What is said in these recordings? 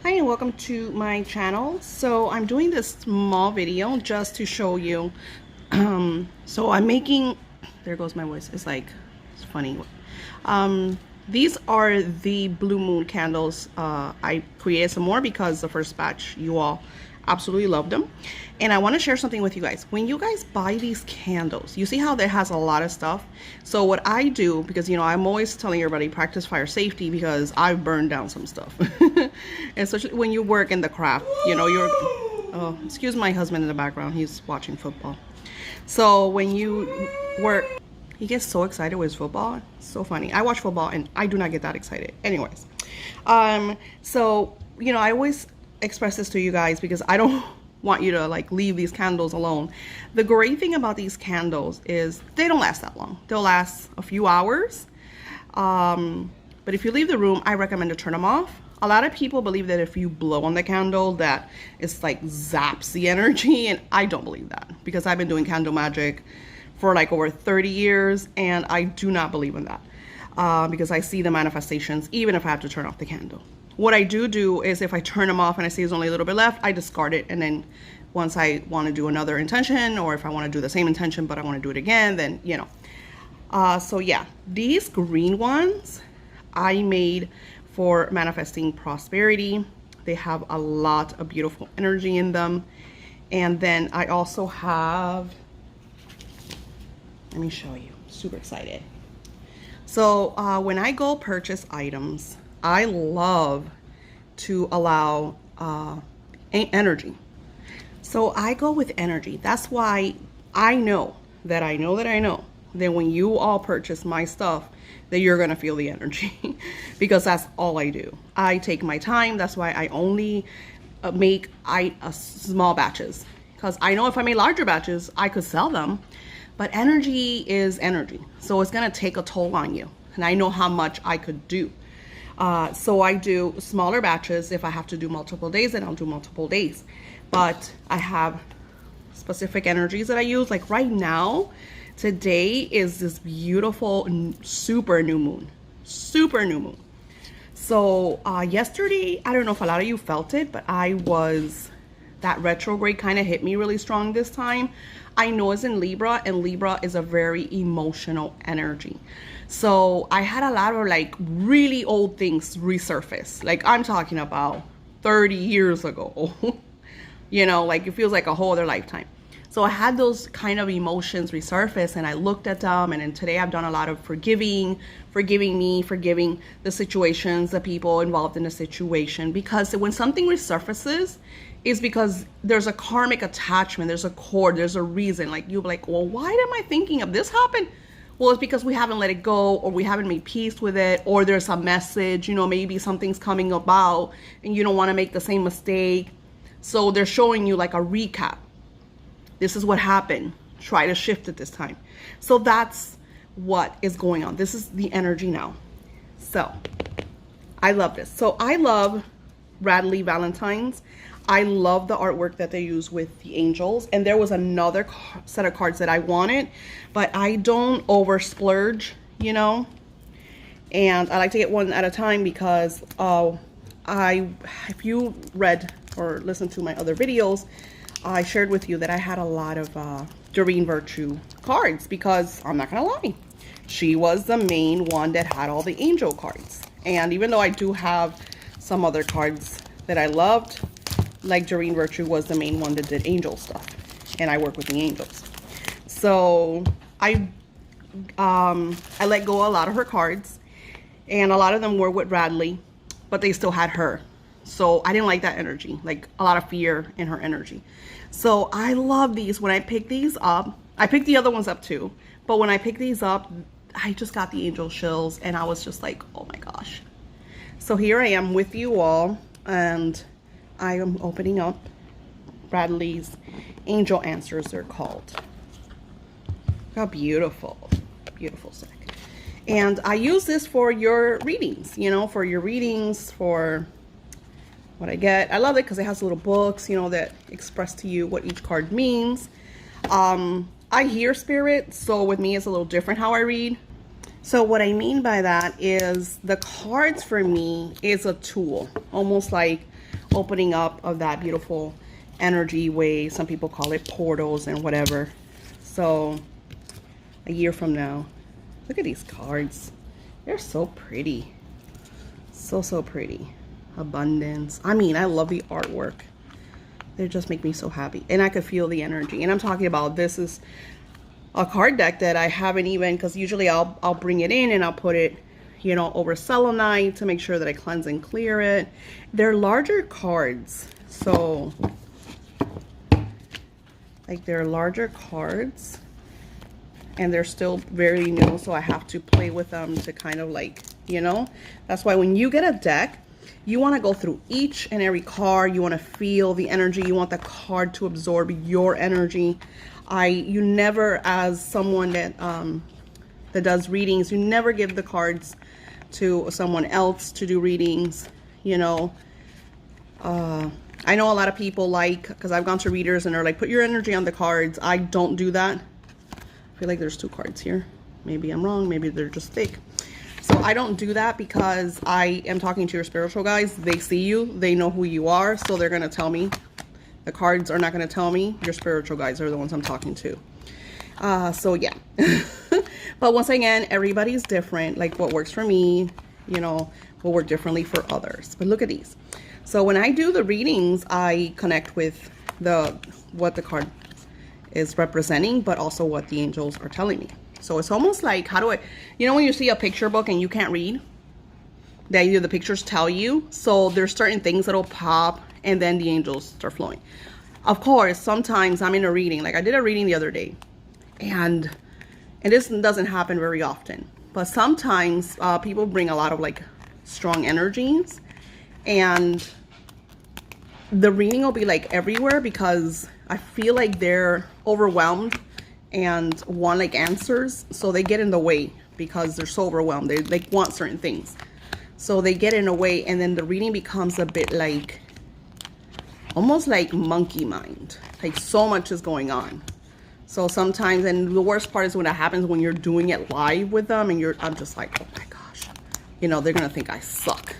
Hi and welcome to my channel. So I'm doing this small video just to show you so I'm making, there goes my voice, it's funny. These are the blue moon candles. I created some more because the first batch you all absolutely loved them, and I want to share something with you guys. When you guys buy these candles, you see how there has a lot of stuff. So what I do, because I'm always telling everybody practice fire safety, because I've burned down some stuff especially when you work in the craft, you're oh, excuse my husband in the background, he's watching football. So when you work, he gets so excited with football. It's so funny. I watch football and I do not get that excited. Anyways, so I always express this to you guys because I don't want you to leave these candles alone. The great thing about these candles is they don't last that long. They'll last a few hours. But if you leave the room, I recommend to turn them off. A lot of people believe that if you blow on the candle that it's zaps the energy, and I don't believe that, because I've been doing candle magic for over 30 years and I do not believe in that, because I see the manifestations even if I have to turn off the candle. What I do is, if I turn them off and I see there's only a little bit left, I discard it, and then once I want to do another intention, or if I want to do the same intention but I want to do it again, then so yeah, these green ones I made for manifesting prosperity. They have a lot of beautiful energy in them. And then I also have, let me show you, super excited. So when I go purchase items, I love to allow energy. So I go with energy. That's why I know that when you all purchase my stuff, that you're gonna feel the energy because that's all I do. I take my time. That's why I only make small batches, because I know if I made larger batches, I could sell them, but energy is energy. So it's gonna take a toll on you. And I know how much I could do. So I do smaller batches. If I have to do multiple days, then I'll do multiple days. But I have specific energies that I use. Like right now, today is this beautiful super new moon. So yesterday, I don't know if a lot of you felt it, but that retrograde kind of hit me really strong this time. I know it's in Libra, and Libra is a very emotional energy. So I had a lot of really old things resurface. I'm talking about 30 years ago. It feels like a whole other lifetime. So I had those kind of emotions resurface, and I looked at them, and then today I've done a lot of forgiving the situations, the people involved in the situation, because when something resurfaces, is because there's a karmic attachment, there's a cord, there's a reason. You'll be like, well, why am I thinking of this happen? Well, it's because we haven't let it go, or we haven't made peace with it, or there's a message, maybe something's coming about and you don't want to make the same mistake. So they're showing you a recap. This is what happened. Try to shift it this time. So that's what is going on. This is the energy now. So I love this. So I love Radley Valentines. I love the artwork that they use with the angels. And there was another set of cards that I wanted, but I don't over splurge, and I like to get one at a time, because if you read or listened to my other videos, I shared with you that I had a lot of Doreen Virtue cards, because I'm not gonna lie, she was the main one that had all the angel cards. And even though I do have some other cards that I loved, Doreen Virtue was the main one that did angel stuff, and I work with the angels. So I let go of a lot of her cards, and a lot of them were with Radley, but they still had her. So I didn't like that energy, a lot of fear in her energy. So I love these. When I pick these up, I picked the other ones up too, but when I picked these up, I just got the angel chills, and I was just like, oh my gosh. So here I am with you all, and I am opening up Bradley's Angel Answers, they're called. How beautiful, beautiful set. And I use this for your readings, for what I get. I love it because it has little books, that express to you what each card means. I hear spirit, so with me it's a little different how I read. So what I mean by that is the cards for me is a tool, almost like opening up of that beautiful energy way. Some people call it portals and whatever. So a year from now, look at these cards. They're so pretty. So pretty. Abundance. I mean, I love the artwork. They just make me so happy. And I could feel the energy. And I'm talking about, this is a card deck that I haven't even, because usually I'll bring it in and I'll put it, you know, over selenite to make sure that I cleanse and clear it. They're larger cards. So, like, they're larger cards. And they're still very new, so I have to play with them to kind of like, you know. That's why when you get a deck, you want to go through each and every card. You want to feel the energy. You want the card to absorb your energy. You never, as someone that that does readings, you never give the cards to someone else to do readings, you know. I know a lot of people like, because I've gone to readers and they're like, put your energy on the cards. I don't do that. I feel like there's 2 cards here. Maybe I'm wrong. Maybe they're just fake. So I don't do that because I am talking to your spiritual guides. They see you. They know who you are. So they're going to tell me. The cards are not going to tell me. Your spiritual guides are the ones I'm talking to. So yeah. But once again, everybody's different. Like what works for me, you know, will work differently for others. But look at these. So when I do the readings, I connect with what the card is representing, but also what the angels are telling me. So it's almost like, you know when you see a picture book and you can't read? That either the pictures tell you. So there's certain things that'll pop and then the angels start flowing. Of course, sometimes I'm in a reading. Like I did a reading the other day. And this doesn't happen very often. But sometimes people bring a lot of like strong energies. And the reading will be like everywhere because I feel like they're overwhelmed and want like answers, so they get in the way because they're so overwhelmed. They like want certain things, so they get in the way, and then the reading becomes a bit like almost like monkey mind. Like so much is going on. So sometimes, and the worst part is when that happens when you're doing it live with them, and I'm just like, oh my gosh, you know, they're gonna think I suck.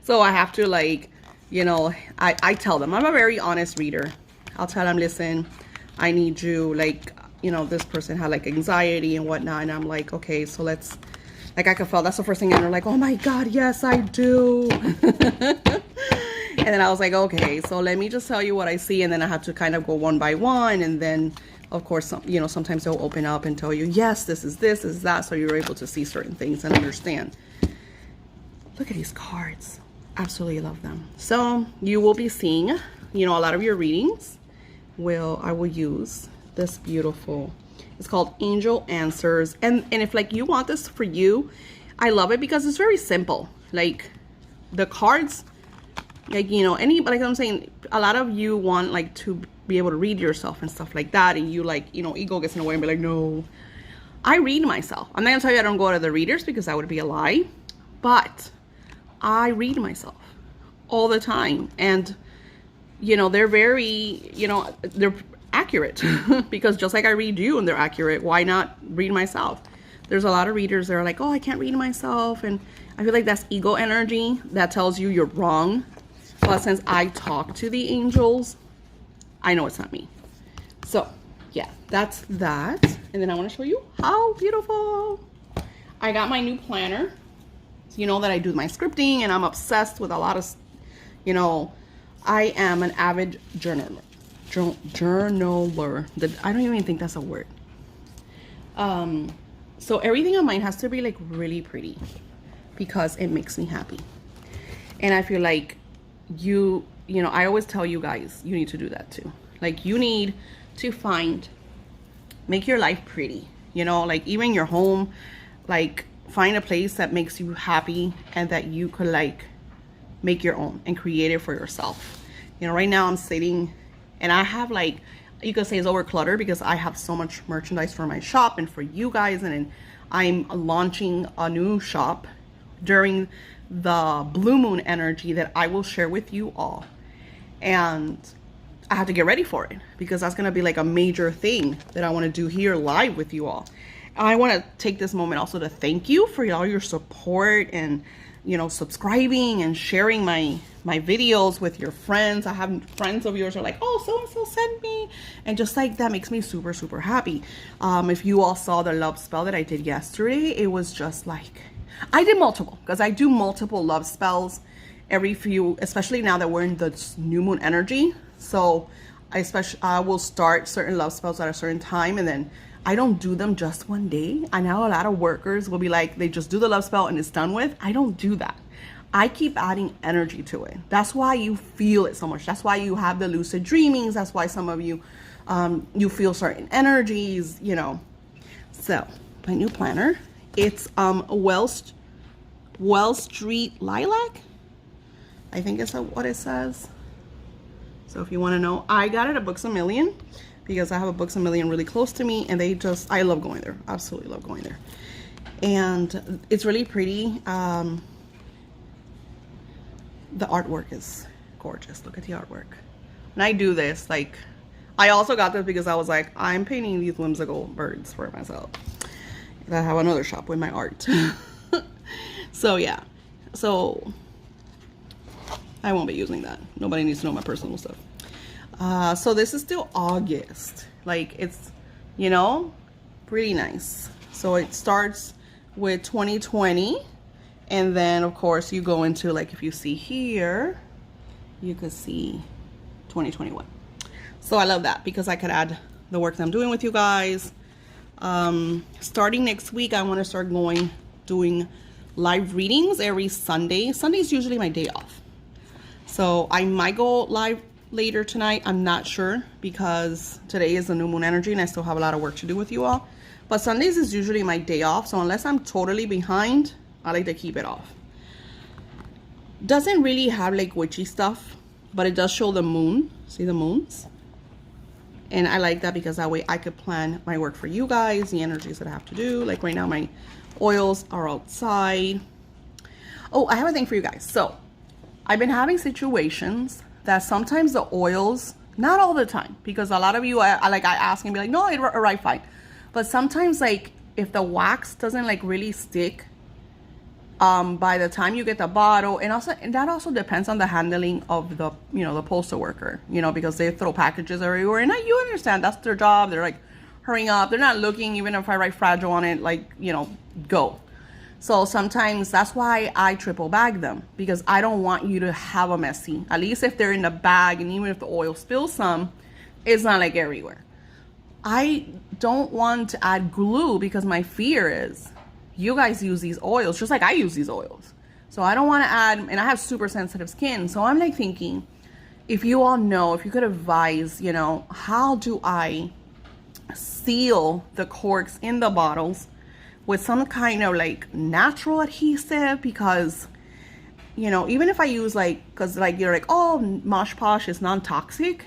So I have to like, you know, I tell them, I'm a very honest reader. I'll tell them, listen, I need you, like, you know, this person had like anxiety and whatnot. And I'm like, okay, so let's, like, I could feel, that's the first thing. And they're like, oh my God, yes, I do. And then I was like, okay, so let me just tell you what I see. And then I have to kind of go one by one. And then, of course, you know, sometimes they'll open up and tell you, yes, this is that. So you're able to see certain things and understand. Look at these cards. Absolutely love them. So you will be seeing, you know, a lot of your readings I will use this beautiful, it's called Angel Answers. And if like you want this for you, I love it because it's very simple. Like the cards, like, you know, like I'm saying, a lot of you want like to be able to read yourself and stuff like that. And you like, you know, ego gets in the way and be like, no, I read myself. I'm not gonna tell you I don't go to the readers because that would be a lie, but I read myself all the time. And you know, they're very, you know, they're accurate because just like I read you and they're accurate, why not read myself? There's a lot of readers that are like, oh, I can't read myself. And I feel like that's ego energy that tells you you're wrong. But since I talk to the angels, I know it's not me. So yeah, that's that. And then I want to show you how beautiful. I got my new planner. So you know that I do my scripting and I'm obsessed with a lot of, you know, I am an avid journaler. I don't even think that's a word. So everything on mine has to be like really pretty because it makes me happy. And I feel like you know, I always tell you guys, you need to do that too. Like you need to make your life pretty, you know, like even your home, like find a place that makes you happy and that you could like make your own and create it for yourself. You know, right now I'm sitting and I have like, you could say it's over cluttered because I have so much merchandise for my shop and for you guys. And I'm launching a new shop during the blue moon energy that I will share with you all. And I have to get ready for it because that's going to be like a major thing that I want to do here live with you all. I want to take this moment also to thank you for all your support and you know, subscribing and sharing my videos with your friends. I have friends of yours who are like, oh, so and so sent me, and just like that makes me super, super happy. If you all saw the love spell that I did yesterday, it was just like, I did multiple, because I do multiple love spells every few, especially now that we're in the new moon energy. So I will start certain love spells at a certain time, and then I don't do them just one day. I know a lot of workers will be like, they just do the love spell and it's done with. I don't do that. I keep adding energy to it. That's why you feel it so much. That's why you have the lucid dreamings. That's why some of you, you feel certain energies, you know. So my new planner, it's Well Street Lilac. I think it's what it says. So if you want to know, I got it at Books A Million, because I have a Books A Million really close to me, and I love going there. Absolutely love going there. And it's really pretty. The artwork is gorgeous. Look at the artwork. And I do this, like, I also got this because I was like, I'm painting these whimsical birds for myself. I have another shop with my art. So yeah, so I won't be using that. Nobody needs to know my personal stuff. So this is still August. Like, it's, you know, pretty nice. So it starts with 2020. And then, of course, you go into, like, if you see here, you could see 2021. So I love that, because I could add the work that I'm doing with you guys. Starting next week, I want to start doing live readings every Sunday. Sunday is usually my day off. So I might go live later tonight. I'm not sure, because today is the new moon energy and I still have a lot of work to do with you all. But Sundays is usually my day off. So unless I'm totally behind, I like to keep it off. Doesn't really have like witchy stuff, but it does show the moon. See the moons? And I like that, because that way I could plan my work for you guys, the energies that I have to do. Like right now, my oils are outside. Oh, I have a thing for you guys. So I've been having situations that sometimes the oils, not all the time, because a lot of you, I ask and be like, no, it arrived fine. But sometimes, like, if the wax doesn't like really stick, by the time you get the bottle, and that also depends on the handling of the, you know, the postal worker, you know, because they throw packages everywhere, and you understand that's their job. They're like hurrying up. They're not looking, even if I write fragile on it, like, you know, go. So sometimes that's why I triple bag them, because I don't want you to have a messy, at least if they're in the bag, and even if the oil spills some, it's not like everywhere. I don't want to add glue, because my fear is you guys use these oils just like I use these oils. So I don't want to add, and I have super sensitive skin. So I'm like thinking, if you all know, if you could advise, you know, how do I seal the corks in the bottles with some kind of like natural adhesive? Because, you know, even if I use like, because like you're like, oh, Mosh Posh is non-toxic,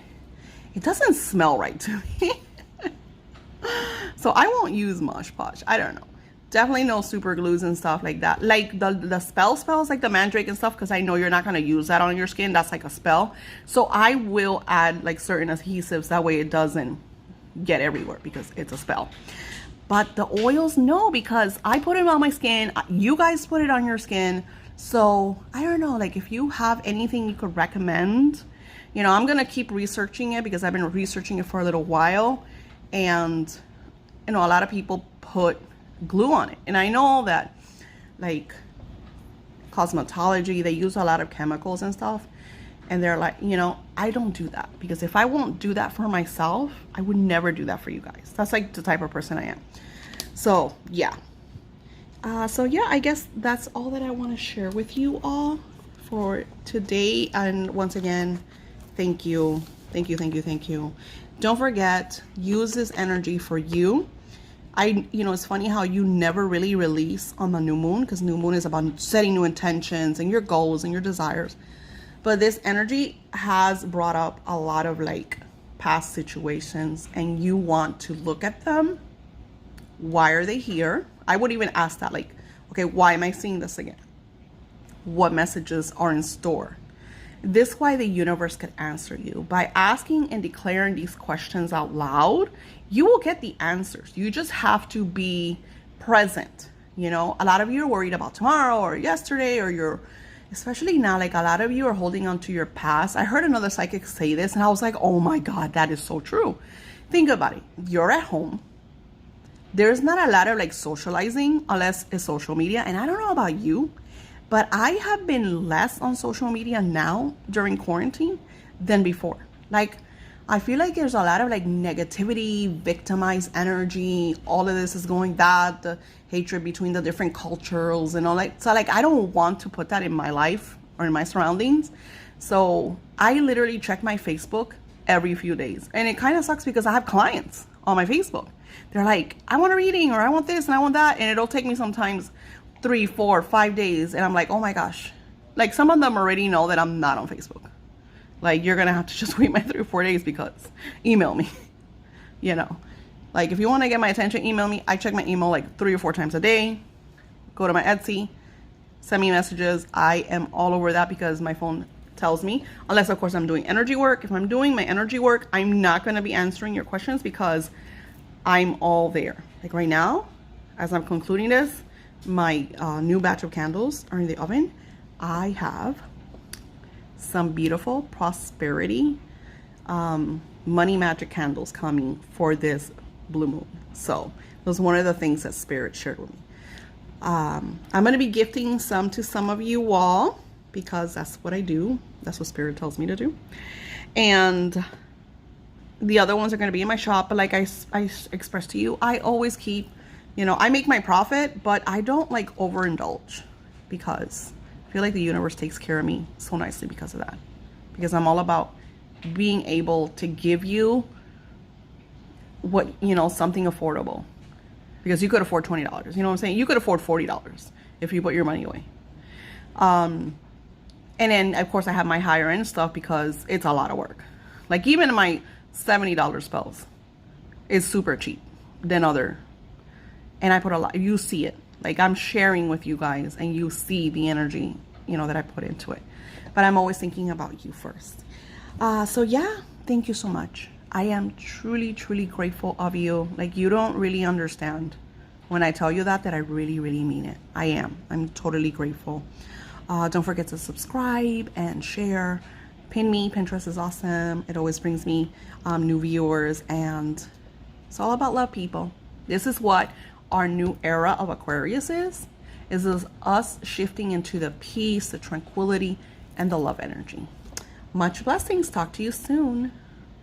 it doesn't smell right to me. So I won't use Mosh Posh. I don't know. Definitely no super glues and stuff like that. Like the spells like the Magick and stuff, because I know you're not going to use that on your skin. That's like a spell. So I will add like certain adhesives. That way it doesn't get everywhere, because it's a spell. But the oils, no, because I put it on my skin. You guys put it on your skin. So I don't know, like if you have anything you could recommend, you know, I'm going to keep researching it, because I've been researching it for a little while. And, you know, a lot of people put glue on it, and I know that like cosmetology, they use a lot of chemicals and stuff, and they're like, you know, I don't do that, because if I won't do that for myself, I would never do that for you guys. That's like the type of person I am. So yeah, I guess that's all that I want to share with you all for today. And once again, thank you. Don't forget, use this energy for you. You know, it's funny how you never really release on the new moon, because new moon is about setting new intentions and your goals and your desires. But this energy has brought up a lot of like past situations, and you want to look at them. Why are they here? I would even ask that, like, okay, why am I seeing this again? What messages are in store? This why the universe could answer you. By asking and declaring these questions out loud, you will get the answers. You just have to be present You know, a lot of you are worried about tomorrow or yesterday, or you're, especially now, like a lot of you are holding on to your past. I heard another psychic say this and I was like, oh my God, that is so true. Think about it. You're at home. There's not a lot of like socializing unless it's social media. And I don't know about you, but I have been less on social media now during quarantine than before. Like, I feel like there's a lot of like negativity, victimized energy. All of this is going that, the hatred between the different cultures and all that. So like, I don't want to put that in my life or in my surroundings. So I literally check my Facebook every few days. And it kind of sucks because I have clients on my Facebook. They're like, I want a reading, or I want this and I want that. And it'll take me sometimes 3, 4, 5 days. And I'm like, oh my gosh. Like, some of them already know that I'm not on Facebook. Like, you're going to have to just wait my 3 or 4 days because email me, you know. Like, if you want to get my attention, email me. I check my email like 3 or 4 times a day. Go to my Etsy, send me messages. I am all over that because my phone tells me, unless of course I'm doing energy work. If I'm doing my energy work, I'm not going to be answering your questions because I'm all there. Like right now, as I'm concluding this, my new batch of candles are in the oven. I have some beautiful prosperity money magic candles coming for this blue moon. So that was one of the things that Spirit shared with me. I'm going to be gifting some to some of you all because that's what I do. That's what Spirit tells me to do. And the other ones are going to be in my shop. But like I expressed to you, I always keep, you know, I make my profit, but I don't like overindulge because I feel like the universe takes care of me so nicely because of that. Because I'm all about being able to give you what, you know, something affordable. Because you could afford $20. You know what I'm saying? You could afford $40 if you put your money away. And then, of course, I have my higher end stuff because it's a lot of work. Like, even my $70 spells is super cheap than other. And I put a lot. You see it. Like, I'm sharing with you guys and you see the energy, you know, that I put into it. But I'm always thinking about you first. So, yeah, thank you so much. I am truly, truly grateful of you. Like, you don't really understand when I tell you that I really, really mean it. I am. I'm totally grateful. Don't forget to subscribe and share. Pin me. Pinterest is awesome. It always brings me new viewers. And it's all about love, people. This is what our new era of Aquarius is us shifting into the peace, the tranquility, and the love energy. Much blessings. Talk to you soon.